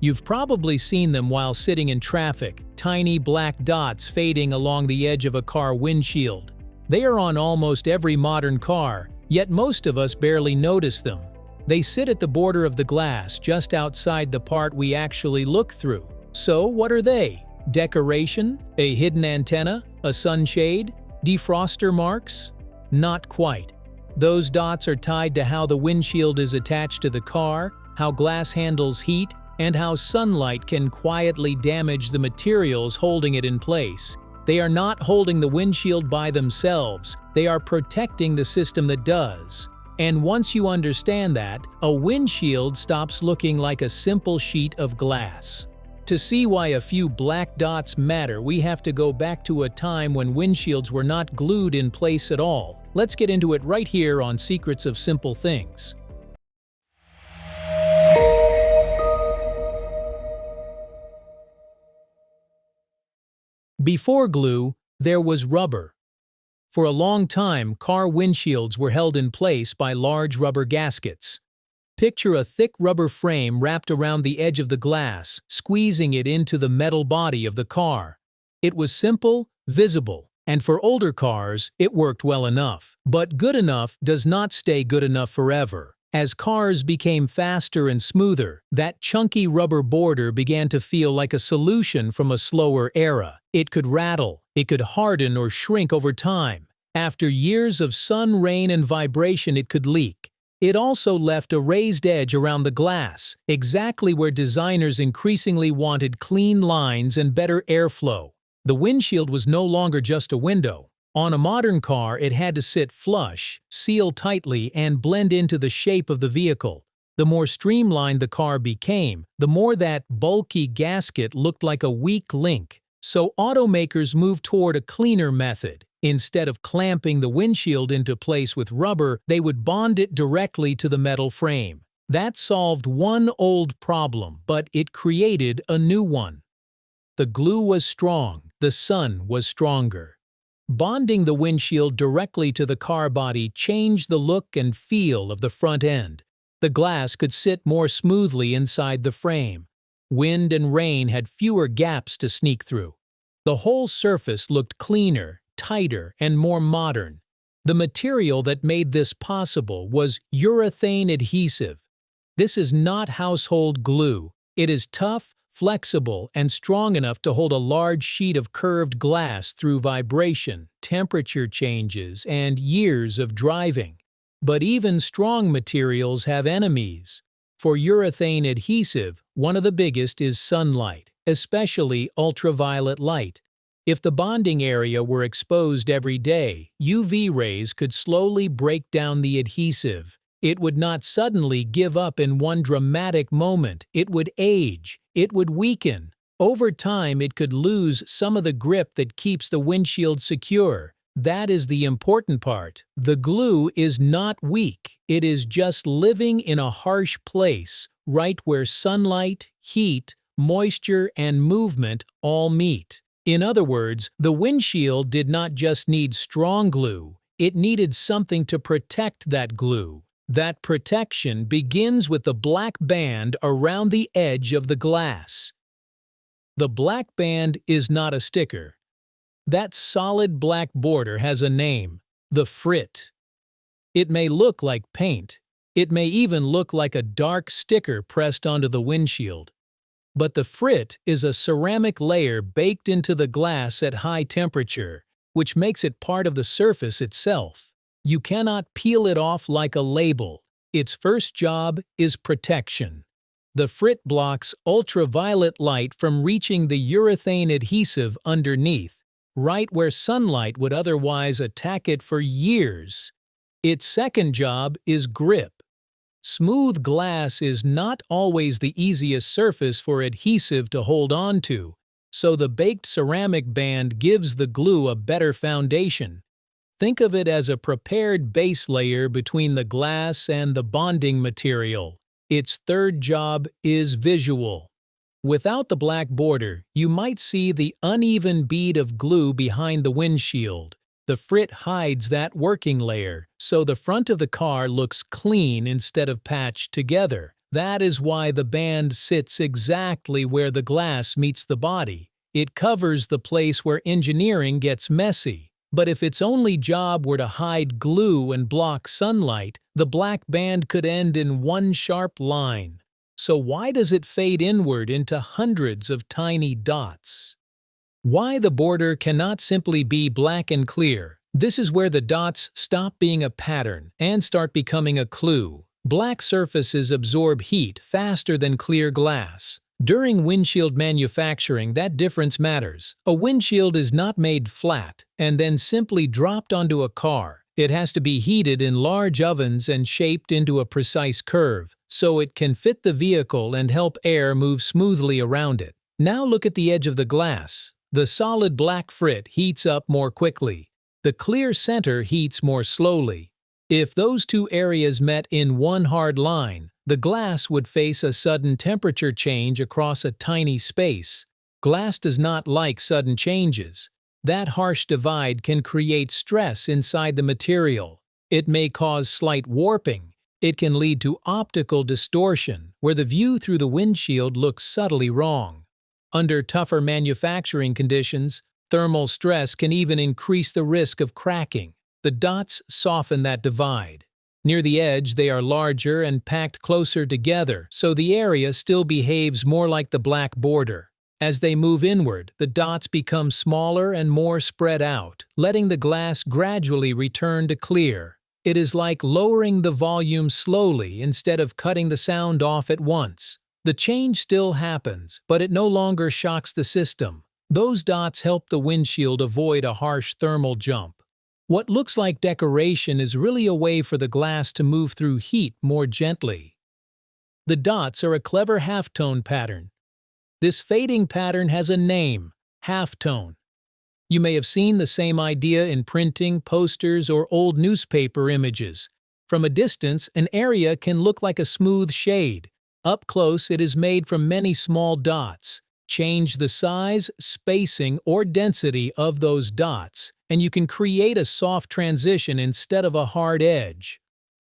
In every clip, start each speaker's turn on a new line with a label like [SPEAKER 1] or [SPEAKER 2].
[SPEAKER 1] You've probably seen them while sitting in traffic, tiny black dots fading along the edge of a car windshield. They are on almost every modern car, yet most of us barely notice them. They sit at the border of the glass, just outside the part we actually look through. So what are they? Decoration? A hidden antenna? A sunshade? Defroster marks? Not quite. Those dots are tied to how the windshield is attached to the car, how glass handles heat, and how sunlight can quietly damage the materials holding it in place. They are not holding the windshield by themselves, they are protecting the system that does. And once you understand that, a windshield stops looking like a simple sheet of glass. To see why a few black dots matter, we have to go back to a time when windshields were not glued in place at all. Let's get into it right here on Secrets of Simple Things. Before glue, there was rubber. For a long time, car windshields were held in place by large rubber gaskets. Picture a thick rubber frame wrapped around the edge of the glass, squeezing it into the metal body of the car. It was simple, visible, and for older cars, it worked well enough. But good enough does not stay good enough forever. As cars became faster and smoother, that chunky rubber border began to feel like a solution from a slower era. It could rattle, it could harden or shrink over time. After years of sun, rain, and vibration, it could leak. It also left a raised edge around the glass, exactly where designers increasingly wanted clean lines and better airflow. The windshield was no longer just a window. On a modern car, it had to sit flush, seal tightly, and blend into the shape of the vehicle. The more streamlined the car became, the more that bulky gasket looked like a weak link. So automakers moved toward a cleaner method. Instead of clamping the windshield into place with rubber, they would bond it directly to the metal frame. That solved one old problem, but it created a new one. The glue was strong, the sun was stronger. Bonding the windshield directly to the car body changed the look and feel of the front end. The glass could sit more smoothly inside the frame. Wind and rain had fewer gaps to sneak through. The whole surface looked cleaner, tighter, and more modern. The material that made this possible was urethane adhesive. This is not household glue. It is tough, flexible, and strong enough to hold a large sheet of curved glass through vibration, temperature changes, and years of driving. But even strong materials have enemies. For urethane adhesive, one of the biggest is sunlight, especially ultraviolet light. If the bonding area were exposed every day, UV rays could slowly break down the adhesive. It would not suddenly give up in one dramatic moment. It would age. It would weaken. Over time, it could lose some of the grip that keeps the windshield secure. That is the important part. The glue is not weak. It is just living in a harsh place, right where sunlight, heat, moisture, and movement all meet. In other words, the windshield did not just need strong glue, it needed something to protect that glue. That protection begins with the black band around the edge of the glass. The black band is not a sticker. That solid black border has a name, the frit. It may look like paint. It may even look like a dark sticker pressed onto the windshield. But the frit is a ceramic layer baked into the glass at high temperature, which makes it part of the surface itself. You cannot peel it off like a label. Its first job is protection. The frit blocks ultraviolet light from reaching the urethane adhesive underneath, right where sunlight would otherwise attack it for years. Its second job is grip. Smooth glass is not always the easiest surface for adhesive to hold on to, so the baked ceramic band gives the glue a better foundation. Think of it as a prepared base layer between the glass and the bonding material. Its third job is visual. Without the black border, you might see the uneven bead of glue behind the windshield. The frit hides that working layer, so the front of the car looks clean instead of patched together. That is why the band sits exactly where the glass meets the body. It covers the place where engineering gets messy. But if its only job were to hide glue and block sunlight, the black band could end in one sharp line. So why does it fade inward into hundreds of tiny dots? Why the border cannot simply be black and clear. This is where the dots stop being a pattern and start becoming a clue. Black surfaces absorb heat faster than clear glass. During windshield manufacturing, that difference matters. A windshield is not made flat and then simply dropped onto a car. It has to be heated in large ovens and shaped into a precise curve, so it can fit the vehicle and help air move smoothly around it. Now look at the edge of the glass. The solid black frit heats up more quickly. The clear center heats more slowly. If those two areas met in one hard line, the glass would face a sudden temperature change across a tiny space. Glass does not like sudden changes. That harsh divide can create stress inside the material. It may cause slight warping. It can lead to optical distortion, where the view through the windshield looks subtly wrong. Under tougher manufacturing conditions, thermal stress can even increase the risk of cracking. The dots soften that divide. Near the edge, they are larger and packed closer together, so the area still behaves more like the black border. As they move inward, the dots become smaller and more spread out, letting the glass gradually return to clear. It is like lowering the volume slowly instead of cutting the sound off at once. The change still happens, but it no longer shocks the system. Those dots help the windshield avoid a harsh thermal jump. What looks like decoration is really a way for the glass to move through heat more gently. The dots are a clever halftone pattern. This fading pattern has a name, halftone. You may have seen the same idea in printing, posters, or old newspaper images. From a distance, an area can look like a smooth shade. Up close, it is made from many small dots. Change the size, spacing, or density of those dots, and you can create a soft transition instead of a hard edge.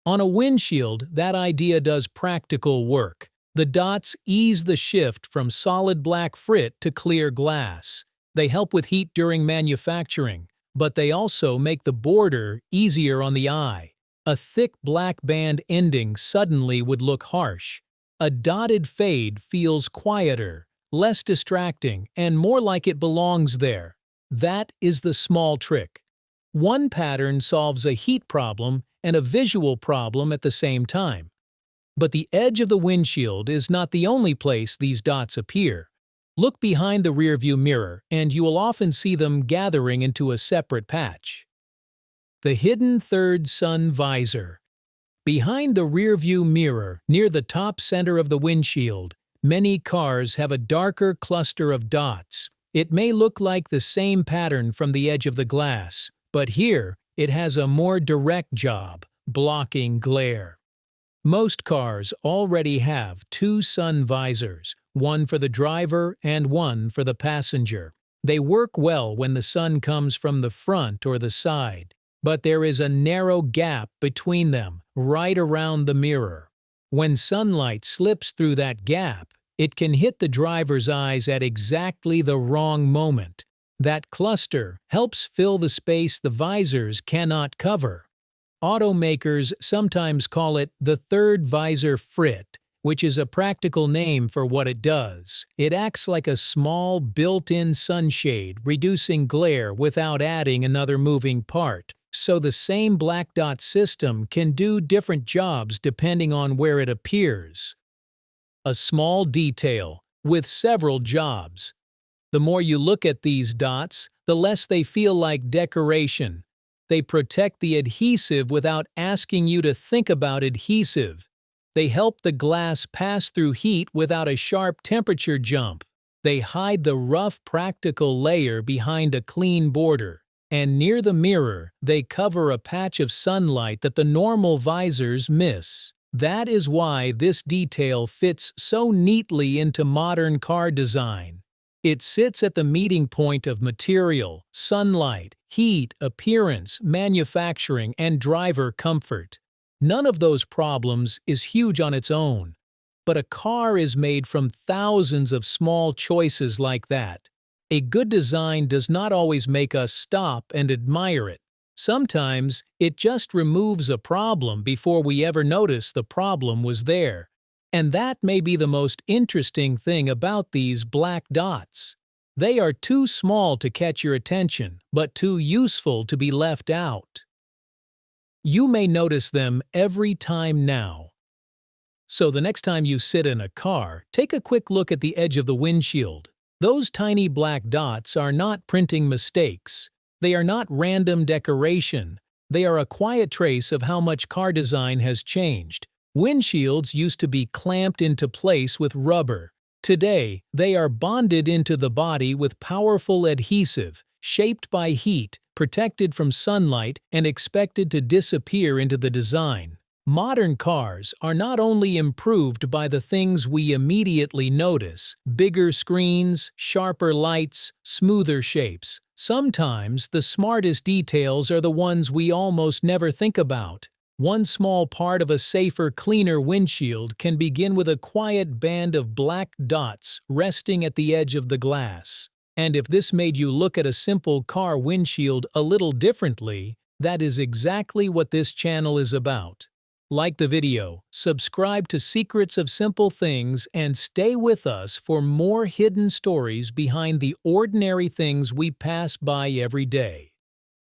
[SPEAKER 1] On a windshield, that idea does practical work. The dots ease the shift from solid black frit to clear glass. They help with heat during manufacturing, but they also make the border easier on the eye. A thick black band ending suddenly would look harsh. A dotted fade feels quieter, less distracting, and more like it belongs there. That is the small trick. One pattern solves a heat problem and a visual problem at the same time. But the edge of the windshield is not the only place these dots appear. Look behind the rearview mirror, and you will often see them gathering into a separate patch. The hidden third sun visor. Behind the rearview mirror, near the top center of the windshield, many cars have a darker cluster of dots. It may look like the same pattern from the edge of the glass, but here it has a more direct job, blocking glare. Most cars already have two sun visors, one for the driver and one for the passenger. They work well when the sun comes from the front or the side, but there is a narrow gap between them, right around the mirror. When sunlight slips through that gap, it can hit the driver's eyes at exactly the wrong moment. That cluster helps fill the space the visors cannot cover. Automakers sometimes call it the third visor frit, which is a practical name for what it does. It acts like a small built-in sunshade, reducing glare without adding another moving part. So the same black dot system can do different jobs depending on where it appears. A small detail with several jobs. The more you look at these dots, the less they feel like decoration. They protect the adhesive without asking you to think about adhesive. They help the glass pass through heat without a sharp temperature jump. They hide the rough practical layer behind a clean border. And near the mirror, they cover a patch of sunlight that the normal visors miss. That is why this detail fits so neatly into modern car design. It sits at the meeting point of material, sunlight, heat, appearance, manufacturing, and driver comfort. None of those problems is huge on its own. but a car is made from thousands of small choices like that. A good design does not always make us stop and admire it. Sometimes, it just removes a problem before we ever notice the problem was there. And that may be the most interesting thing about these black dots. They are too small to catch your attention, but too useful to be left out. You may notice them every time now. So the next time you sit in a car, take a quick look at the edge of the windshield. Those tiny black dots are not printing mistakes. They are not random decoration. They are a quiet trace of how much car design has changed. Windshields used to be clamped into place with rubber. Today, they are bonded into the body with powerful adhesive, shaped by heat, protected from sunlight, and expected to disappear into the design. Modern cars are not only improved by the things we immediately notice: bigger screens, sharper lights, smoother shapes. Sometimes the smartest details are the ones we almost never think about. One small part of a safer, cleaner windshield can begin with a quiet band of black dots resting at the edge of the glass. And if this made you look at a simple car windshield a little differently, that is exactly what this channel is about. Like the video, subscribe to Secrets of Simple Things, and stay with us for more hidden stories behind the ordinary things we pass by every day.